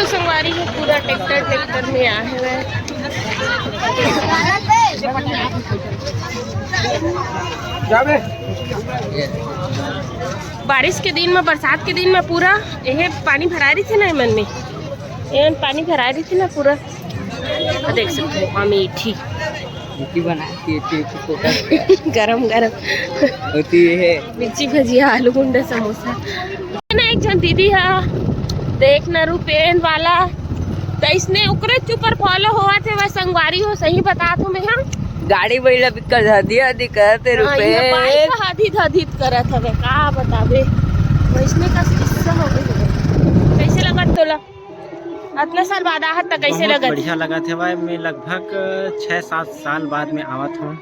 तो संगवारी है पूरा ट्रैक्टर में आए हुए। बारिश के दिन में, बरसात के दिन में पूरा यह पानी भरा रही थी ना, मन में ये पानी भरा रही थी ना पूरा। तो देख सकते हो मीठी गरम गरम होती है मिर्ची भजिया, आलू गुंडा, समोसा। एक जन दीदी है देख न रुपेन वाला, तो इसने उकरे चुपर फॉलो हुआ थे वह संगवारी हो। सही बता तू मैं हाँ गाड़ी बैला बिकल हदी हदी करते रुपए हदी हदी करत हवे का बतावे। वैसने का किस्सा हो गई। कैसे लगा तोला अतला साल बाद आहत तक कैसे लगा? बढ़िया लगा थे भाई। मैं लगभग 6-7 साल बाद में आवत हूँ।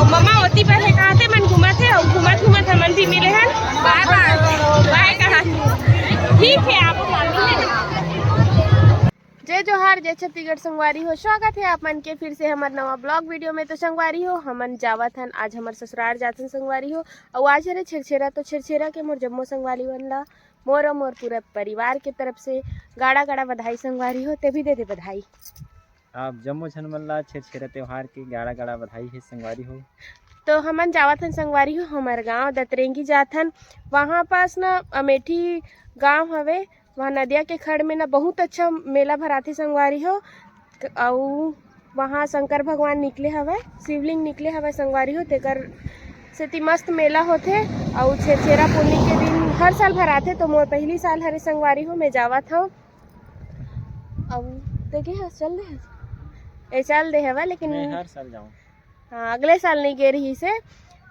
मम्मा होती पहले कहा थे मन घुमा थे और घुमत घुमत हमन भी मिले हैं। बाय बाय कहा ठीक है आप जय जोहार, जय छत्तीसगढ़। संगवारी हो स्वागत है आप मन के फिर से हमारे नवा ब्लॉग वीडियो में। तो संगवारी हो हमन जावत हन आज हमार ससुराल जाथन संगवारी हो। और आज हरे छेरछेरा, तो छेरछेरा के मोर जम्मो संगवारी बन ला मोर और मोर पूरा परिवार के तरफ से गाड़ा गाड़ा बधाई संगवारी हो। ते भी दे दे बधाई। आप जम्मो झन मल्ला छेरछेरा त्योहार की गाड़ा गाड़ा बधाई है संगवारी हो। तो हमन जावतन संगवारी हो हमार गांव दतरेंगी जाथन। वहाँ पास ना अमेठी गांव हवे, वहाँ नदिया के खड़ में ना बहुत अच्छा मेला भराथे संगवारी हो। और वहाँ शंकर भगवान निकले हवे, शिवलिंग निकले हवे संगवारी हो। तेकर सेती मस्त मेला होथे। और छेरछेरा पुन्नी के दिन हर साल भराथे। तो मोर पहली साल हरे संगवारी हो मैं जावत हूँ। और देखे चल दे चल दे हवा, लेकिन मैं हर साल जाऊँ। हाँ अगले साल नहीं गे रही से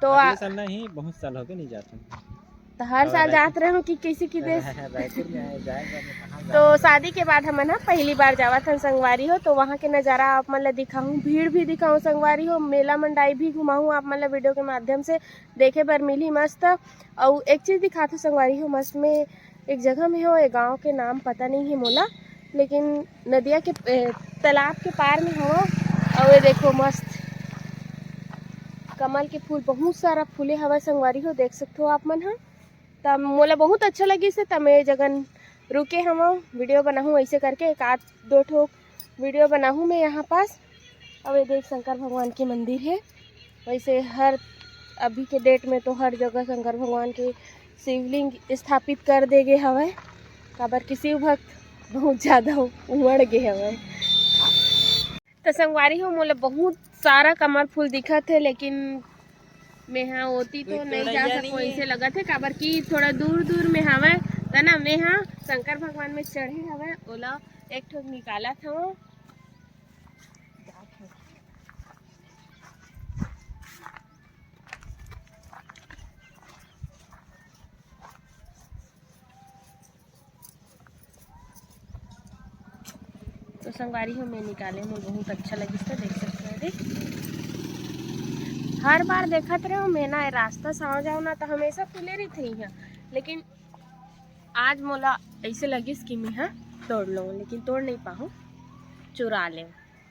तो अगले साल नहीं, बहुत साल हो गए नहीं जाते। तो हर साल जाते रहो कि किसी की देश तो शादी के बाद हम ना पहली बार जावा था संगवारी हो। तो वहाँ के नज़ारा आप मतलब दिखाऊँ, भीड़ भी दिखाऊँ संगवारी हो, मेला मंडाई भी घुमाऊँ आप मतलब वीडियो के माध्यम से देखे बर मिली मस्त। और एक चीज़ दिखाते संगवारी हो मस्त में एक जगह में हो, एक गाँव के नाम पता नहीं है मोला, लेकिन नदिया के तालाब के पार में हो। और ये देखो मस्त कमल के फूल, बहुत सारा फूले हवा संगवारी हो, देख सकते हो आप मन। हाँ तब मोला बहुत अच्छा लगी से तब मैं जगन रुके हम वीडियो बनाऊँ ऐसे करके एक आध दो ठो वीडियो बनाऊँ मैं यहाँ पास। और ये देख शंकर भगवान के मंदिर है। वैसे हर अभी के डेट में तो हर जगह शंकर भगवान के शिवलिंग स्थापित कर दे गए हवे, काबर कि शिव भक्त बहुत ज़्यादा उमड़ गए हवे। तो संगवारी हो मोला बहुत सारा कमल फूल दिखा थे, लेकिन मैं हाँ होती तो नहीं जा सकूँ ऐसे लगा थे, काबर कि थोड़ा दूर दूर में हवे तो ना मैं हाँ शंकर भगवान में चढ़े हवे ओला एक ठो निकाला था। तो संगवारी हो मैं निकाले में बहुत अच्छा लगी था, देख सकते हैं। देख हर बार देखत रहे मैं ना रास्ता से आ जाओ ना तो हमेशा खुले रही थी यहाँ, लेकिन आज मोला ऐसे लगिस कि मैं हाँ तोड़ लूँ, लेकिन तोड़ नहीं पाऊँ, चुरा ले।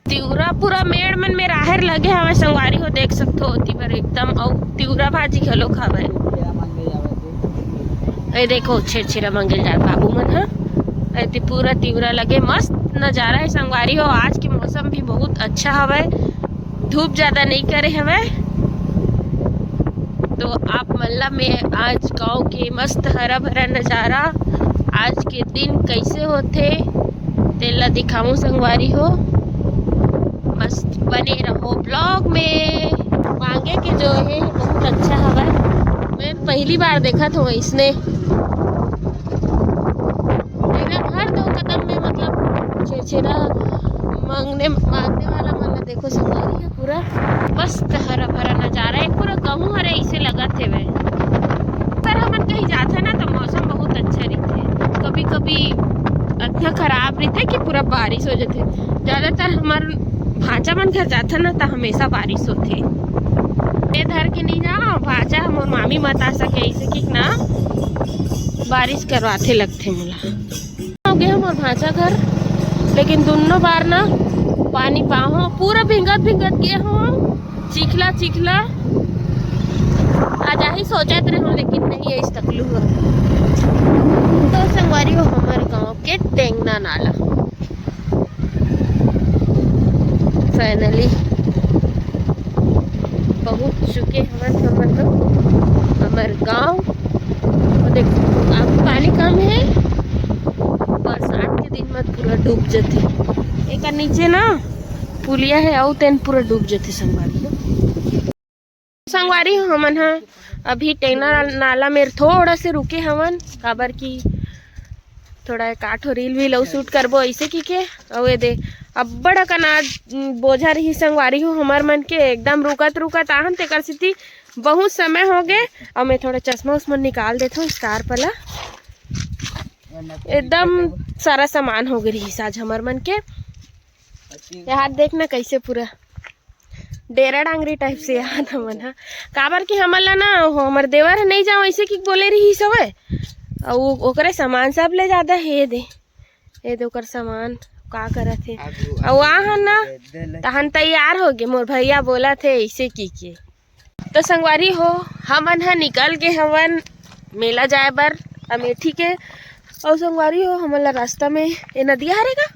तिउरा पूरा मेड़ मन में राहर लगे हमें संगवारी हो, देख सकते हो होती पर एकदम। और तिउरा भाजी खलो खावे। ये देखो छेरछेरा मंगल जात बाबू मन। हाँ ऐती पूरा तिउरा लगे, मस्त नज़ारा है संगवारी हो। आज के मौसम भी बहुत अच्छा हवे, धूप ज़्यादा नहीं करे हवे। तो आप मतलब में आज गांव के मस्त हरा भरा नज़ारा आज के दिन कैसे होते तेला दिखाऊं संगवारी हो। मस्त बने रहो ब्लॉग में। मांगे के जो है बहुत अच्छा हवा, मैं पहली बार देखा था इसने हर 2 कदम में मतलब छेरछेरा मांगने वाला मतलब देखो संगवारी है पूरा मस्त हरा भरा नज़ारा है। पूरा कहूँ हरे ऐसे लगा थे वे पर हम कहीं जाते ना तो मौसम बहुत अच्छा रहते, कभी कभी अच्छा खराब रहते कि पूरा बारिश हो जाते। ज़्यादातर हमार भाचा मन घर जाता ना तो हमेशा बारिश होते। ये धर के नहीं जा भाचा मोर मामी मत आ सके ऐसे कि ना बारिश करवाते लगते मोला। हो गए मोर भाचा घर, लेकिन दोनों बार ना पानी पाहो पूरा भिंगत भिंगत गए हो, चिखला चिखला। आज ही सोचा रहे हो लेकिन नहीं है इस तकलू हो। तो संगवारी हो हमारे गांव के टेंगना नाला फाइनली पहुंच चुके हमारे गांव। देखो अब पानी कम है, बरसात के दिन में पूरा डूब जाते। एक नीचे ना पुलिया है और तेन पूरा डूब जाते संगवारी हो हमन हा अभी टेंगना नाला में थोड़ा से रुके हवन, काबर की थोड़ा काठो रील वील शूट करबो ऐसे की के। और ये दे अब बड़ा कनाज बोझा रही संगवारी हो हमार मन के एकदम रुकत रुकत आहन तेकर सिद्धि बहुत समय हो गए। और मैं थोड़ा चश्मा उस्मा निकाल देता हूँ स्टार पला, एकदम सारा सामान हो गई आज हमार मन के। यहाँ देखना कैसे पूरा डेरा डांगरी टाइप से याद हमन हा, काबर की हमन ला ना हमार देवर नहीं जाओ ऐसे की बोले रही सवे। और ओकरे सामान सब ले जादा है दे ओकर सामान का करत है। और वहाँ ना तहन तैयार हो गए, मोर भैया बोला थे ऐसे की के। तो संगवारी हो हमन हा निकल गए हवन मेला जाए बर अमेठी के। और संगवारी हो हमन ला रास्ता में ये नदिया हरेगा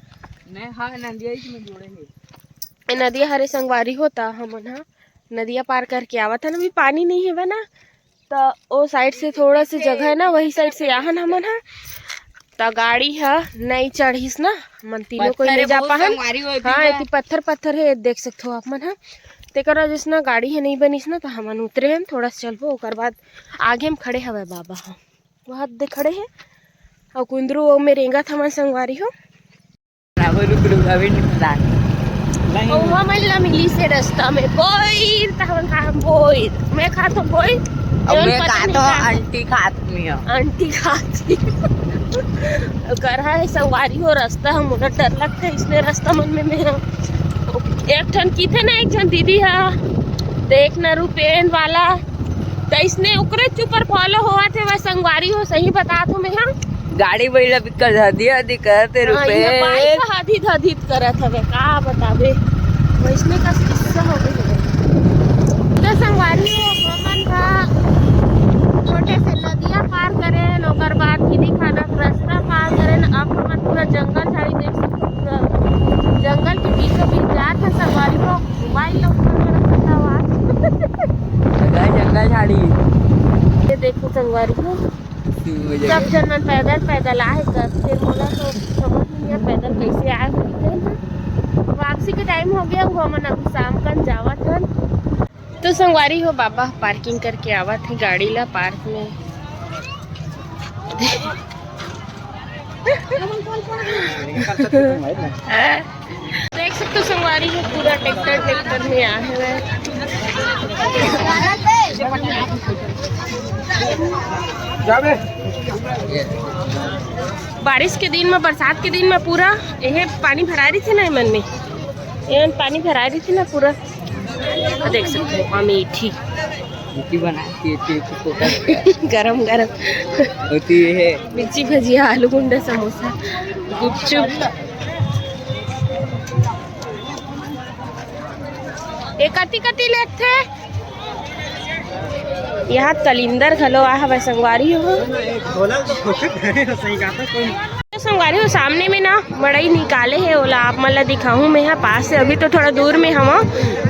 नहीं, हाँ नदिया इसमें जोड़े हैं। ये नदिया हरे संगवारी होता हमन हा नदिया पार करके आवत है ना। अभी पानी नहीं है ना तो वो साइड से थोड़ा सी जगह है ना वही साइड से आहन हमन हा। तो गाड़ी है नहीं चढ़ीस ना मन तीनों को ले जा पाहन। हाँ इतनी पत्थर पत्थर है देख सकते हो आप मन हा। तेकर वजह से ना गाड़ी है नहीं बनीस ना तो हमन उतरे हैं थोड़ा सा चलबो। ओकर बाद आगे हम खड़े हवे बाबा हम वहाँ दे खड़े हैं और कुंदरू में रेंगा था मन संगवारी हो। वहाँ महिला मिली से रास्ता में बोईर तहन हम बोईर मैं खात हूँ बोईर और मैं खातो आंटी खाती है आंटी खाती कर है संगवारी हो रास्ता हम मुझे डर लगता है इसने रास्ता मन में मेरा एक ठन की थे ना एक जन दीदी है देखना रुपेन वाला तो इसने उकरे चुपर फॉलो हुआ थे वह संगवारी हो सही बता तू मैं हाँ गाड़ी बैला बिकर धादी करते रुपए हादी धादी करत हवे का बतावे वैसने का किस्सा हो गई। तो संगवारी हो हमन का छोटे से नदिया पार करें ओकर बाद हिदी खाना रास्ता पार करें। अब हमन पूरा जंगल झाड़ी देख सकते पूरा जंगल के बीचों बीच जात है संगवारी हो। मोबाइल जंगल झाड़ी ये देखो संगवारी हो सब जनन पैदल पैदल आए कर फिर बोला तो समझ नहीं पैदल कैसे आए होते। वापसी के टाइम हो गया वो मन अब शाम कन जावत हन। तो संगवारी हो बाबा पार्किंग करके आवत है गाड़ी ला पार्क में। देख सकते हो संगवारी हो पूरा ट्रैक्टर में आए हुए। बारिश के दिन में बरसात के दिन में पूरा यह पानी भरा रही थी ना मन में ये पानी भरा रही थी ना पूरा। देख सकते हो अमेठी बनाती है गरम गरम होती है मिर्ची भजिया आलू गुंडा समोसा गुपचुप एक कति लेते यहाँ कलिंदर घलो आ हवे संगवारी हो। संगवारी हो सामने में ना मड़ई निकाले है ओला आप मन ला दिखाऊं मैं यहाँ पास से। अभी तो थोड़ा दूर में हवा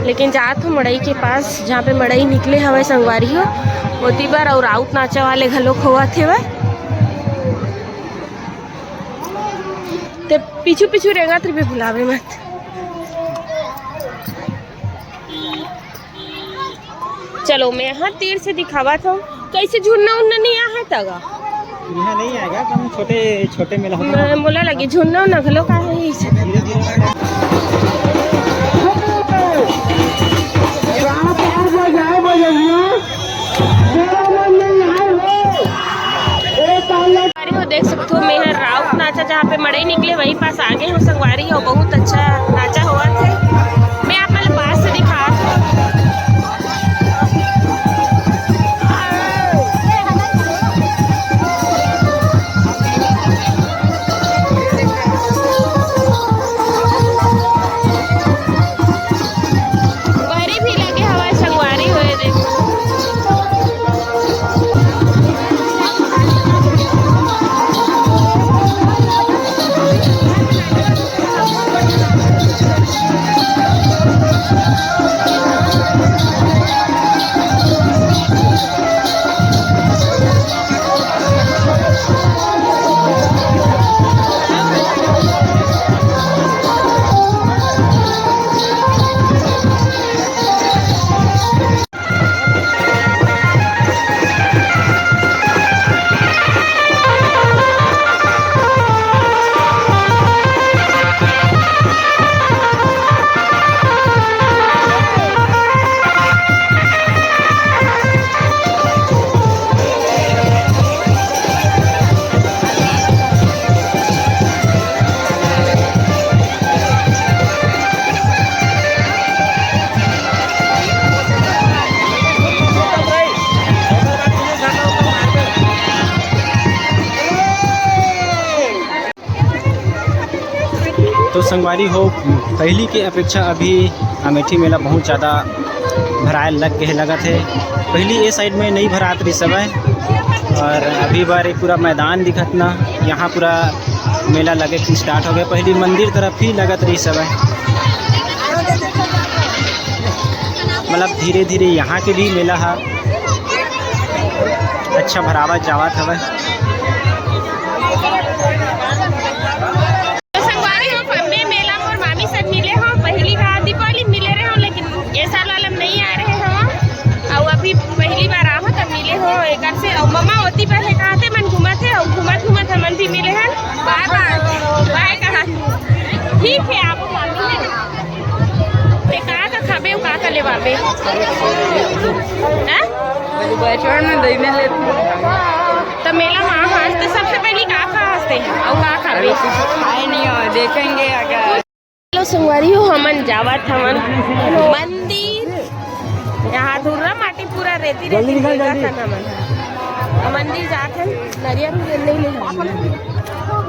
लेकिन जात हूँ मड़ई के पास जहाँ पे मड़ई निकले हवे संगवारी हो होती बार। और आउट नाचा वाले घलो खोआ थे वह ते पीछू पीछू रेगा तो भी भुलावे मत। चलो मैं यहाँ तीर से दिखावा था कैसे झुन्ना उन्ना नहीं आया तगा यहाँ नहीं आएगा कम छोटे छोटे मेला होता मोला लगी झुन्ना उन्ना घलो का है इसे देख सकते हो मैं राउत नाचा जहाँ पे मड़ई निकले वहीं पास आगे हो संगवारी हो बहुत अच्छा नाचा हुआ थे। तो संगवारी हो, पहली के अपेक्षा अभी अमेठी मेला बहुत ज़्यादा भराए लग गए लगत है। पहली ये साइड में नहीं भरात रही सब है, और अभी बार एक पूरा मैदान दिखत ना, यहाँ पूरा मेला लगे कि स्टार्ट हो गया। पहली मंदिर तरफ ही लगत रही सब है, मतलब धीरे धीरे यहाँ के भी मेला है अच्छा भरावा जावत हवे। मम्मा होती पहले कहा थे मन घूमत है और घूमत घूमत हमन भी मिले हैं। बाय बाय बाय कहा ठीक है आप ते का खाबे का का लेवाबे हैं बैठन में दई में ले तो मेला में आज तो सबसे पहले का हंसते और का खाबे खाए नहीं हो, देखेंगे अगर। हेलो संगवारी हो, हमन जावत हमन मंदिर, यहाँ धुर्रा माटी पूरा रेती रेती मंदिर जाते हैं। नरियर नहीं ले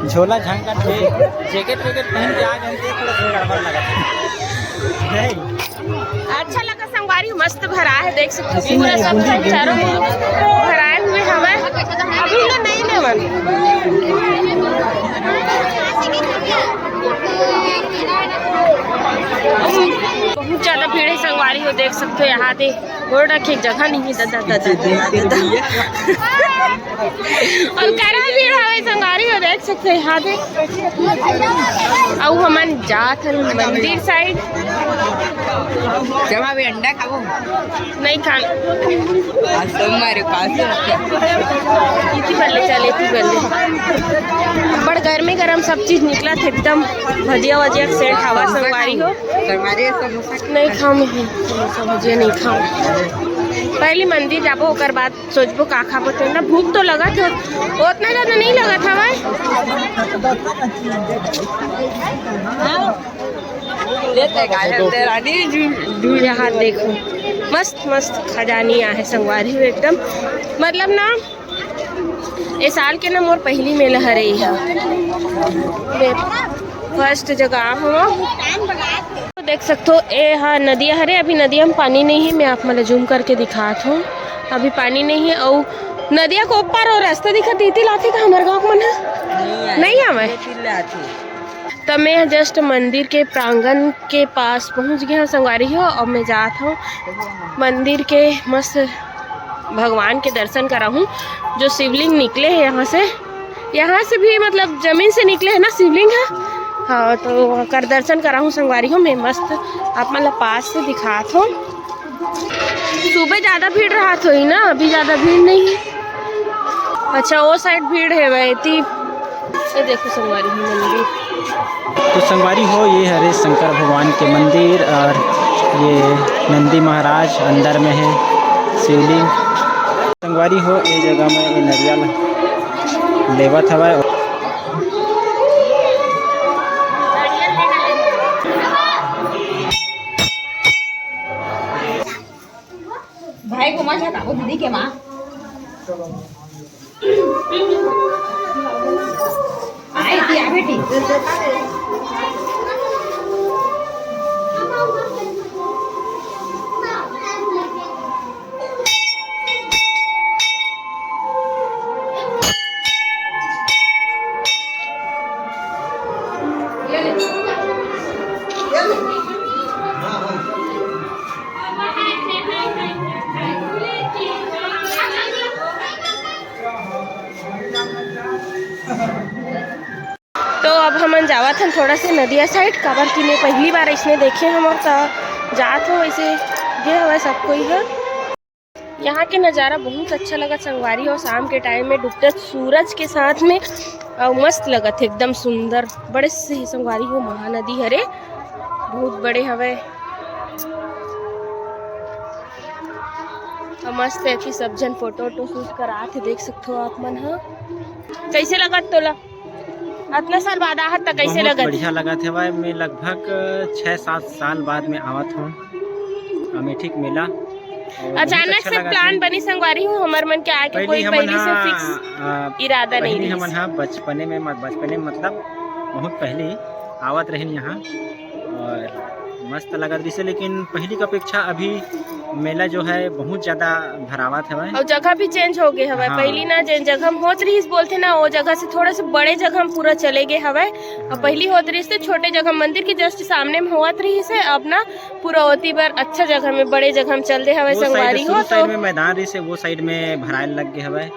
झोला झांका जैकेट वैकेट पहन के आ गए थे, थोड़ा सा गड़बड़ लगा नहीं। अच्छा लगा संगवारी, मस्त भरा है, देख सकते हो पूरा सब चारों भराए हुए हवा। अभी तो नहीं लेवन बहुत ज्यादा भीड़ है संगवारी हो, देख सकते हो यहाँ पे रोड रखे जगह नहीं है और करा भीड़ है संगवारी हो, देख सकते हो यहाँ पे। और हमन जात हन मंदिर साइड। जमा भी अंडा खाओ नहीं खान हमारे पास इतनी पहले चले थी पहले बड़ गर्मी गरम सब चीज निकला था एकदम भजिया वजिया सेट हवा संगवारी हो। नहीं खाऊँ मैं समोसा भजिया नहीं खाऊँ, पहले मंदिर जाबो ओकर बाद सोचबो का खाबो। तो ना भूख तो लगा था, उतना ज़्यादा नहीं लगा था भाई। यहाँ देखो मस्त मस्त खजानिया है संगवारी हो एकदम, मतलब ना इस साल के ना मोर पहली मेला हरे है, फर्स्ट जगह हो। देख सकते हो ए हाँ नदिया हरे, अभी नदिया में पानी नहीं है, मैं आप मतलब जूम करके दिखात हूँ, अभी पानी नहीं है। और नदिया को ऊपर और रास्ता दिखा दीती लाती का हमारे गाँव मन है नहीं हमें। तो मैं जस्ट मंदिर के प्रांगण के पास पहुँच गया संगवारी हो, और मैं जात हूँ मंदिर के मस्त भगवान के दर्शन करा हूँ। जो शिवलिंग निकले हैं यहाँ से भी मतलब जमीन से निकले है ना शिवलिंग है, हाँ तो कर दर्शन करा हूँ संगवारी हो। मैं मस्त आप मतलब पास से दिखात हूँ। सुबह ज़्यादा भीड़ रहा तो ही ना, अभी ज़्यादा भीड़ नहीं है। अच्छा वो साइड भीड़ है वही, ये देखो संगवारी हो मंदिर। तो संगवारी हो ये हरे शंकर भगवान के मंदिर, और ये नंदी महाराज अंदर में है शिवलिंग। संगवारी हो ये जगह में ये नरियल लेवत हवा। भाई को मजा का दीदी के माँ आई थी आ बेटी अब हमन जावत हन थोड़ा से नदिया साइड, काबर कि मैं पहली बार इसने देखे हम और जात हो ऐसे गे हवा सब कोई है। यहाँ के नज़ारा बहुत अच्छा लगा संगवारी, और शाम के टाइम में डूबते सूरज के साथ में मस्त लगत एकदम सुंदर। बड़े से संगवारी हो महानदी हरे, बहुत बड़े हवे, मस्त है कि सब जन फोटो वोटो शूट करात है, देख सकते हो आप मन। हाँ कैसे लगत तोला इतना साल बाद आहत त कैसे लगत? बढ़िया लगत है भाई। मैं लगभग 6-7 साल बाद में आवत हूँ अमेठी के मेला। अचानक अच्छा से प्लान बनी संगवारी हो हमर मन के आके, कोई पहले से फिक्स इरादा नहीं रही। हमन हाँ बचपने में मतलब बहुत पहले आवत रहे यहाँ और मस्त लगत रही, लेकिन पहली की अपेक्षा अभी मेला जो है बहुत ज्यादा भरावत है और जगह भी चेंज हो गए हवे। पहली ना जिन जगह हम होत रही बोलते ना, वो जगह से थोड़ा से बड़े जगह हम पूरा चले गए हवे। और पहली होत रही से छोटे जगह मंदिर की जस्ट सामने में होत रही से, अब ना पूरा होती बार अच्छा जगह में बड़े जगह में चल दे हवे संगवारी हो। तो में मैदान रही से वो साइड में भराए लग गए हवे,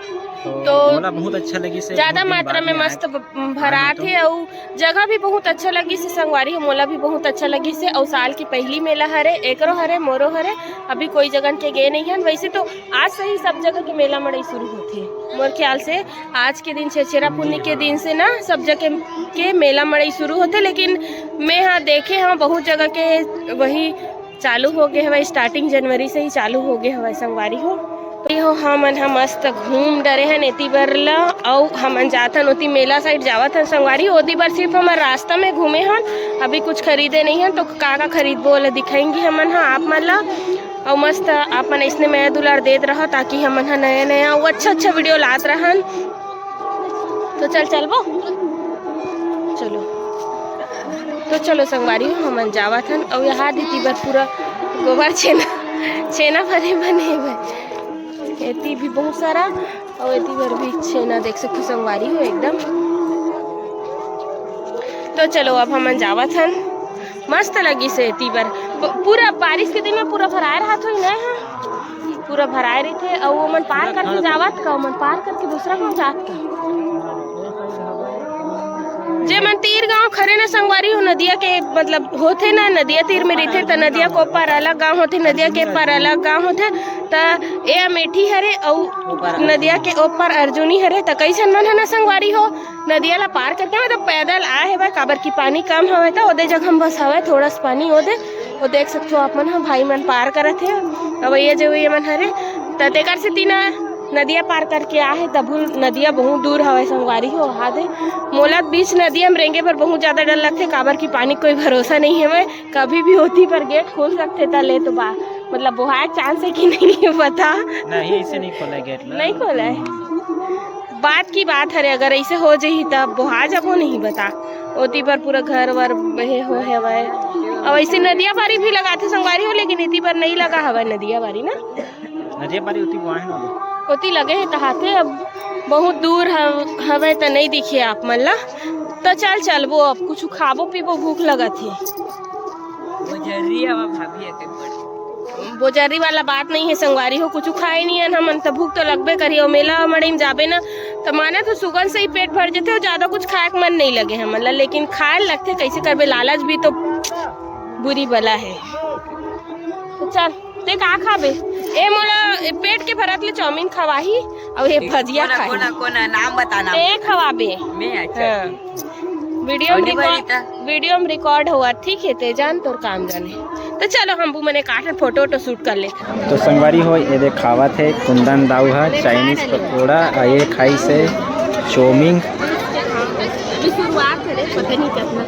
तो मोला बहुत अच्छा लगी से, ज्यादा मात्रा में मस्त भरात है और जगह भी बहुत अच्छा लगी से संगवारी हो। मोला भी बहुत अच्छा लगी से, और साल की पहली मेला हरे, एकरो हरे, मोरो हरे। अभी कोई जगह के गए नहीं है। वैसे तो आज से ही सब जगह के मेला मड़ई शुरू होते हैं मोर ख्याल से। आज के दिन छेरा पुन्नी के दिन से ना सब जगह के मेला मड़ई शुरू होते, लेकिन मैं हाँ देखे हाँ बहुत जगह के वही चालू हो गए हवे, स्टार्टिंग जनवरी से ही चालू हो गए हवे संगवारी हो। हो हमन हम मस्त घूम डरे हैं एती बर ला, और हमन जाथन ओती मेला साइड जावत हन संगवारी। ओती बार सिर्फ हमार रास्ता में घूमे हन, अभी कुछ खरीदे नहीं हन, तो का खरीदबो वाला दिखाएंगे हमन हाँ आप मन ला। और मस्त आप मन इसने मैं दुलार देत रहो ताकि हमन हाँ नया नया और अच्छा video लात रहन। तो चलबो चलो, तो चलो संगवारी हो हमन जावत हन। और यहाँ दीदी बर पूरा गोबर छेना भरे बने भाई, एती भी बहुत सारा, और एती बर भी छेना देख सकते संगवारी हो एकदम। तो चलो अब हमन जावत हन, मस्त लगी से एती बर। पूरा बारिश के दिन में पूरा भराए रहा तो नहीं है, पूरा भराए रही थे। और वो मन पार करके जावत का, मन पार करके दूसरा गाँव जात का, जे मन तीर गांव खरे न संगवारी हो नदिया के मतलब होते ना, नदिया तीर में रहते तो नदिया के ऊपर अलग गांव होते, नदिया के ऊपर अलग गांव होते। तो ये अमेठी हरे और नदिया के ऊपर अर्जुनी हरे। तो कैसन मन है ना संगवारी हो नदिया ला पार करके मतलब पैदल आए है भाई, काबर की पानी कम हवे तो ओदे जगह हम बस हवे थोड़ा सा पानी ओदे, वो देख सकते हो आप मन। हाँ भाई मन पार करत है, अब ये जो ये मन हरे तो तेकर से तीना नदिया पार करके आहे। तबु नदिया बहुत दूर हवे संगवारी हो हादे। मोला बीच नदिया में रेंगे पर बहुत ज्यादा डर लगते, काबर की पानी कोई भरोसा नहीं है, मैं कभी भी होती पर गेट खोल सकते था ले तो मतलब बुहाए चांस है कि नहीं पता नहीं, ऐसे नहीं खोला गेट, नहीं खोला है। बात की बात है, अगर ऐसे हो जाही तब बुहा जाबो नहीं बता ओती पर पूरा घर वर बहे हो है वह। और ऐसे नदिया बारी भी लगाते संगवारी हो, लेकिन इती पर नहीं लगा हवा नदिया बारी ना, नदिया बारी होती वहाँ ना होती लगे है तहाते। अब बहुत दूर हवे तो नहीं दिखे आप मन ला। तो चलबो अब कुछ खाबो पीबो, भूख लगत है। बोजरी वाला बात नहीं है संगवारी हो, कुछ खाए नहीं है हमन तो भूख तो लगबे करी। और मेला मड़ी में जाबे ना तो माने तो सुगंध से ही पेट भर जाते और ज्यादा कुछ खाए के मन नहीं लगे हमन ला, लेकिन खाए लगते कैसे करबे, लालच भी तो बुरी बला है। तो चल ते का खाबे, ए मोला पेट के भरत ले चाउमीन खवाही और ये भजिया खाही। कोना नाम बताना ते खवाबे मैं अच्छा वीडियो में रिकॉर्ड हुआ ठीक है, ते जान तोर काम जाने। तो चलो हम मने काट फोटो तो शूट कर ले। तो संगवारी हो ये देख खावा थे कुंदन दाऊ है चाइनीज पकौड़ा, ये खाई से चाउमीन। शुरुआत करे पता नहीं कितना